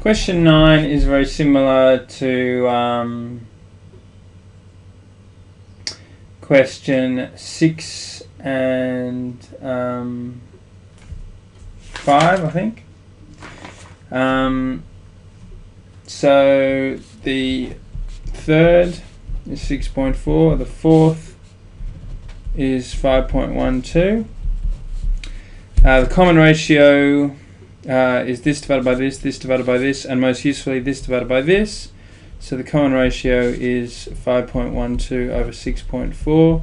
Question 9 is very similar to question 6 and 5, I think. So the third is 6.4, the fourth is 5.12. The common ratio is this divided by this divided by this, and most usefully this divided by this. So the common ratio is 5.12 over 6.4,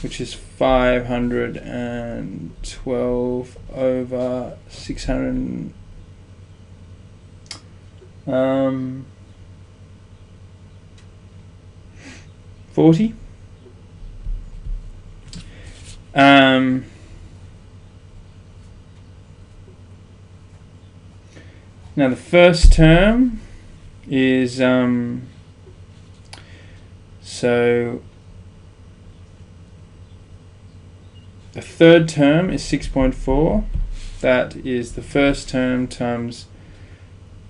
which is 512 over 640. Now the first term is so the third term is 6.4. That is the first term times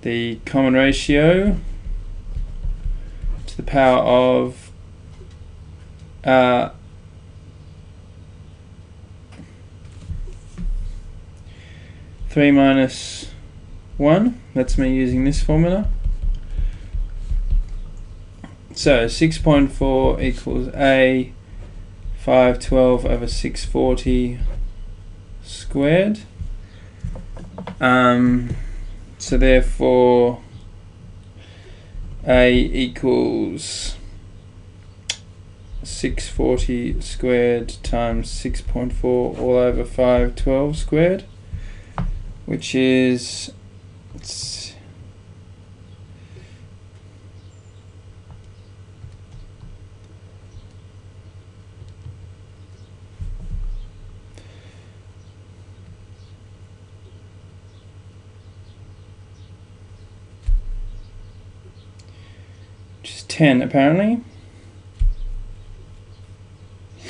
the common ratio to the power of 3 minus 1. That's me using this formula. So 6.4 equals A 512 over 640 squared. So therefore A equals 640 squared times 6.4 all over 512 squared, which is which is 10 apparently. I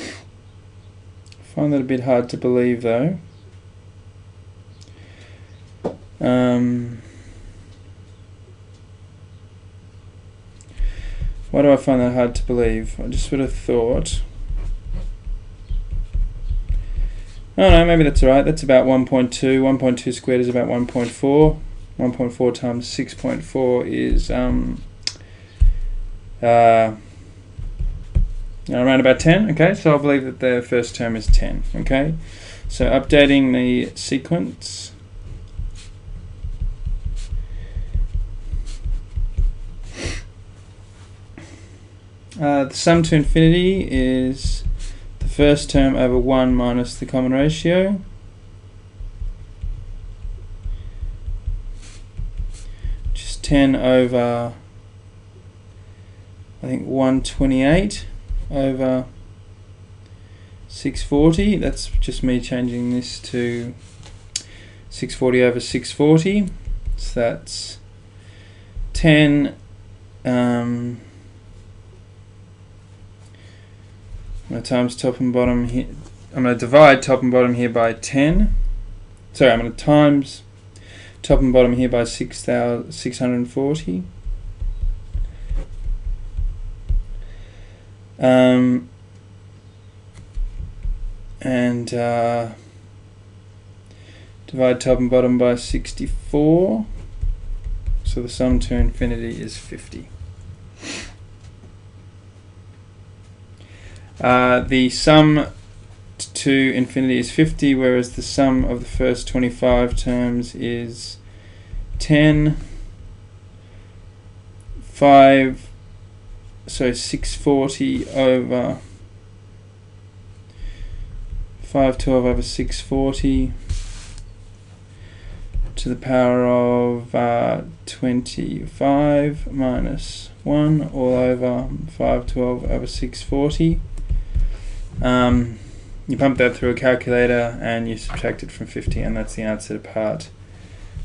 find that a bit hard to believe though. Why do I find that hard to believe? I just would have thought, oh no, maybe that's alright. That's about 1.2. 1.2 squared is about 1.4. 1.4 times 6.4 is around about 10. Okay, so I'll believe that the first term is 10. Okay, so updating the sequence. The sum to infinity is the first term over 1 minus the common ratio. Which is 10 over, I think, 128 over 640. That's just me changing this to 640 over 640. So that's 10. I'm going to times top and bottom here. I'm going to divide top and bottom here by 10. Sorry, I'm going to times top and bottom here by 640. And divide top and bottom by 64. So the sum to infinity is 50. The sum to infinity is 50, whereas the sum of the first 25 terms is 10. 640 over 512 over 640 to the power of 25 minus 1 all over 512 over 640. You pump that through a calculator and you subtract it from 50, and that's the answer to part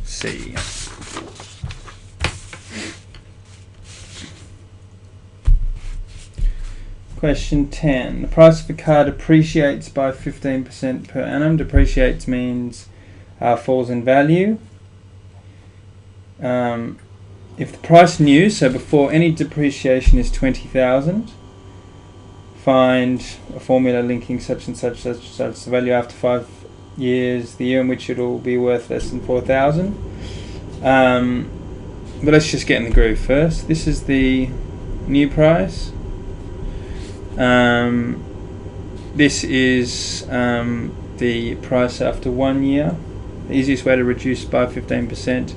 C. Question 10. The price of a car depreciates by 15% per annum. Depreciates means falls in value. if the price new, so before any depreciation, is 20,000, find a formula linking such and such the value after 5 years, the year in which it will be worth less than 4,000. But let's just get in the groove first. This is the new price. This is the price after 1 year. The easiest way to reduce by 15%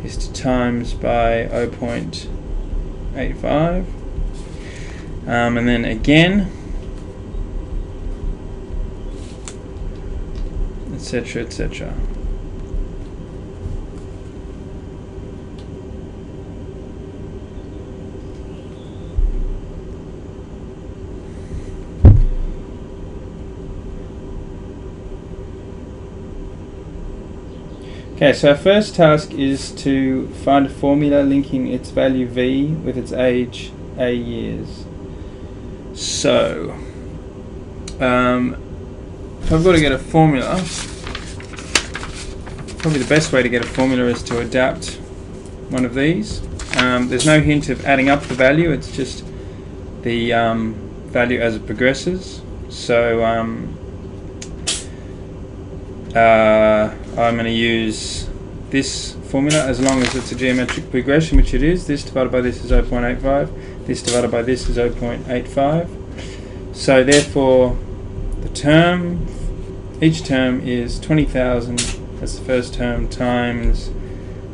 is to times by 0.85. And then again, etc., etc. Okay, so our first task is to find a formula linking its value v with its age a years. So, if I've got to get a formula, probably the best way to get a formula is to adapt one of these. There's no hint of adding up the value, it's just the value as it progresses. So I'm going to use this formula as long as it's a geometric progression, which it is. This divided by this is 0.85. This divided by this is 0.85. So therefore, each term is 20,000 as the first term times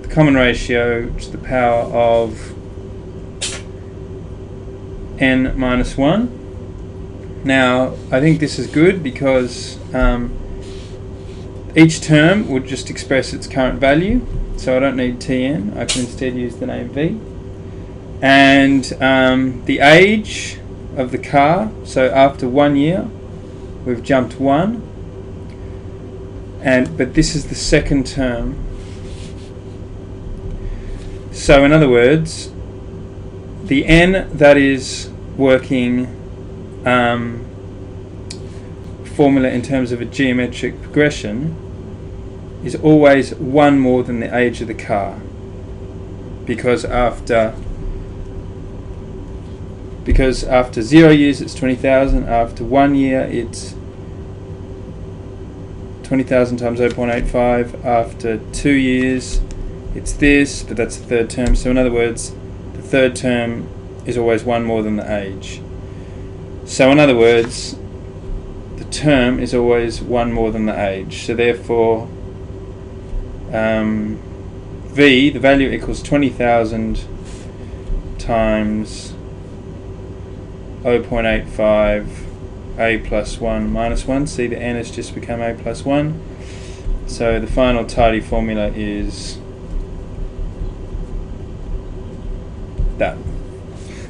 the common ratio to the power of n minus 1. Now, I think this is good because each term would just express its current value, so I don't need Tn, I can instead use the name V. And the age of the car, so after 1 year, we've jumped 1, but this is the second term. So in other words, the n that is working formula in terms of a geometric progression is always 1 more than the age of the car, because after 0 years it's 20,000, after 1 year it's 20,000 times 0.85, after 2 years it's this, but that's the third term. So in other words, the third term is always 1 more than the age. So in other words, the term is always 1 more than the age. So therefore, V, the value equals 20,000 times 0.85 a plus 1 minus 1. See, the n has just become a plus 1. So the final tidy formula is that.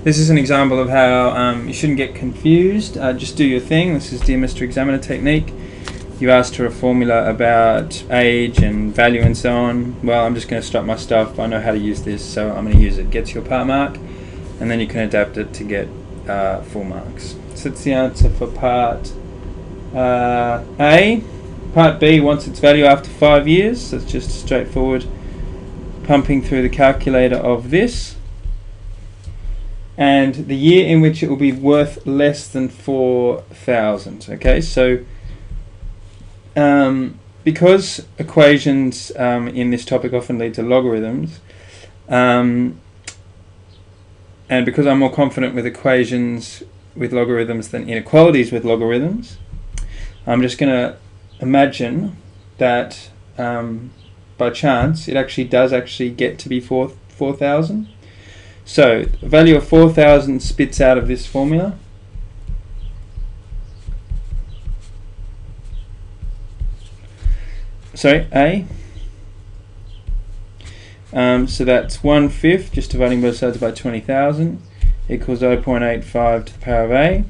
This is an example of how you shouldn't get confused. Just do your thing. This is Dear Mr. Examiner technique. You asked her a formula about age and value and so on. Well, I'm just going to stop my stuff. I know how to use this, so I'm going to use it. Gets your part mark, and then you can adapt it to get full marks. So that's the answer for part A. Part B wants its value after 5 years. So it's just straightforward pumping through the calculator of this. And the year in which it will be worth less than 4,000. Okay, so because equations in this topic often lead to logarithms, and because I'm more confident with equations with logarithms than inequalities with logarithms, I'm just going to imagine that by chance it actually does get to be 4,000. So the value of 4,000 spits out of this formula. Sorry, A. So that's 1/5, just dividing both sides by 20,000, equals 0.85 to the power of A.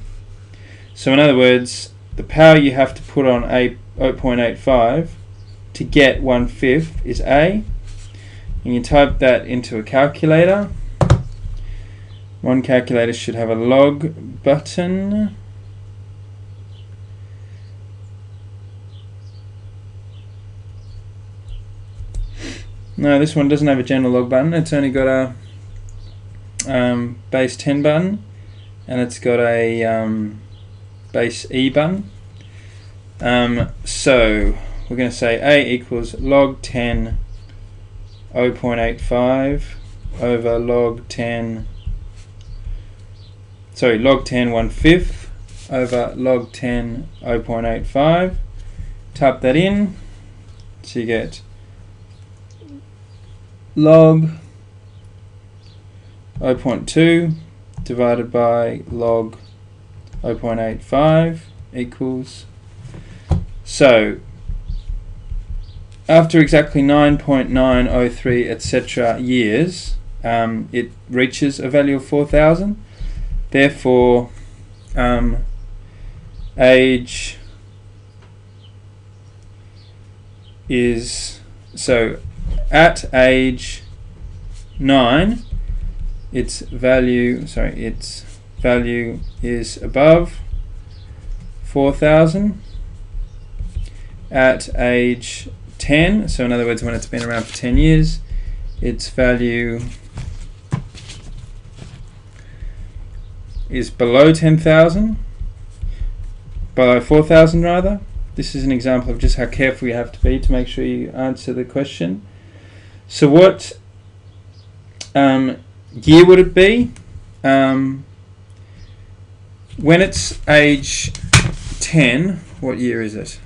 So in other words, the power you have to put on A 0.85 to get 1/5 is A. And you type that into a calculator. One calculator should have a log button. No, this one doesn't have a general log button. It's only got a base 10 button, and it's got a base E button. So we're going to say A equals log 10 0.85 over log 10 1/5 over log 10 0.85. Type that in, so you get log 0.2 divided by log 0.85 equals, so after exactly 9.903 etc. years, it reaches a value of 4,000. Therefore, age is, so at age 9, its value is above 4,000. At age 10, so in other words when it's been around for 10 years, its value is below 10,000, below 4,000 rather. This is an example of just how careful you have to be to make sure you answer the question. So what year would it be? When it's age 10, what year is it?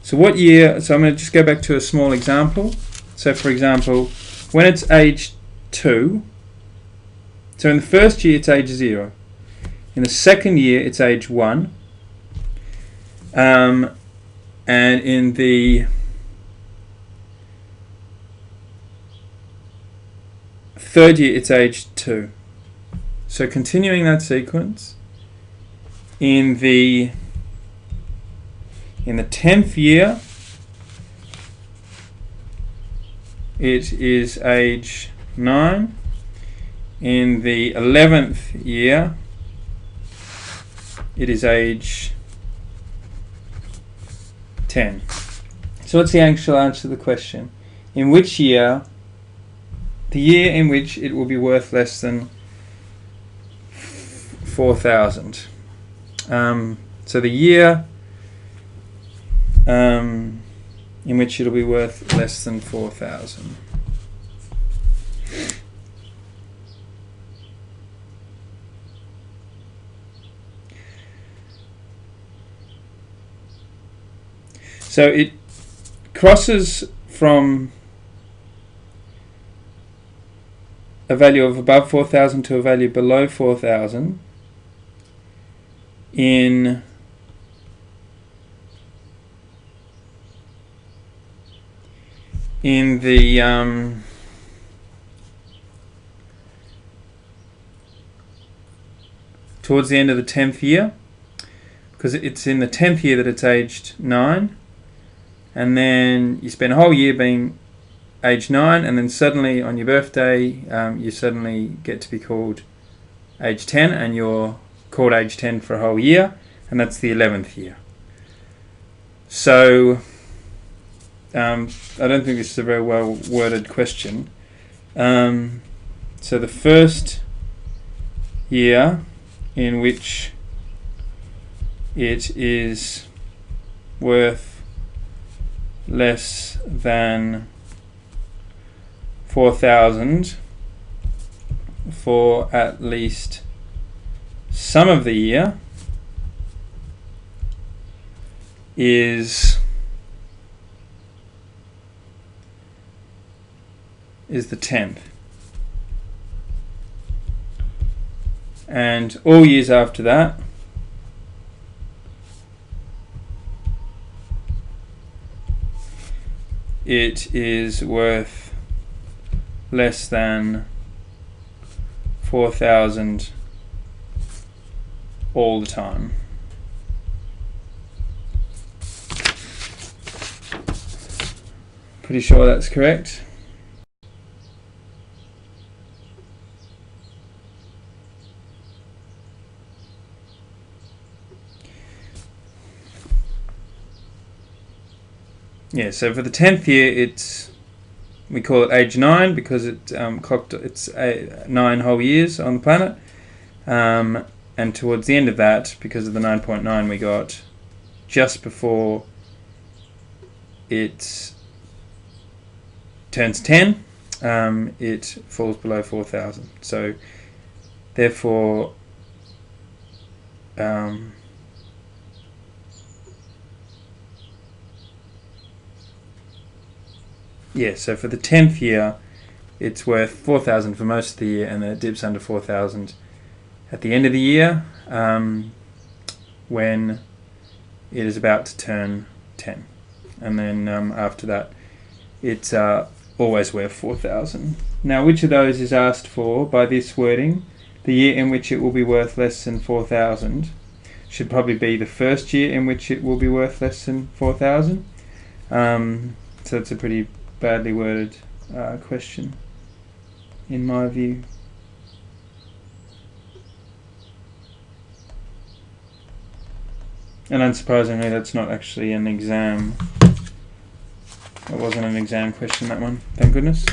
So what year, so I'm going to just go back to a small example. So for example, when it's age 2, so in the first year it's age 0. In the second year it's age 1. And in the third year it's age 2. So continuing that sequence, in the 10th year it is age 9. In the 11th year it is age 10. So what's the actual answer to the question? In which year, the year in which it will be worth less than 4,000. So the year in which it'll be worth less than 4,000. So it crosses from a value of above 4,000 to a value below 4,000 in the towards the end of the 10th year, because it's in the 10th year that it's aged 9, and then you spend a whole year being age 9, and then suddenly on your birthday you suddenly get to be called age 10, and you're called age 10 for a whole year, and that's the 11th year. So I don't think this is a very well worded question. So the first year in which it is worth less than 4,000 for at least some of the year is the 10th, and all years after that it is worth less than 4,000 all the time. Pretty sure that's correct. Yeah, so for the 10th year it's we call it age 9 because it clocked its 9 whole years on the planet. And towards the end of that, because of the 9.9 we got just before it turns 10, it falls below 4,000. So therefore so for the 10th year it's worth 4,000 for most of the year, and then it dips under 4,000 at the end of the year, when it is about to turn 10. And then after that it's always worth 4,000. Now, which of those is asked for by this wording? The year in which it will be worth less than 4,000 should probably be the first year in which it will be worth less than 4,000. So it's a pretty badly worded question, in my view. And unsurprisingly, that's not actually an exam. It wasn't an exam question, that one. Thank goodness.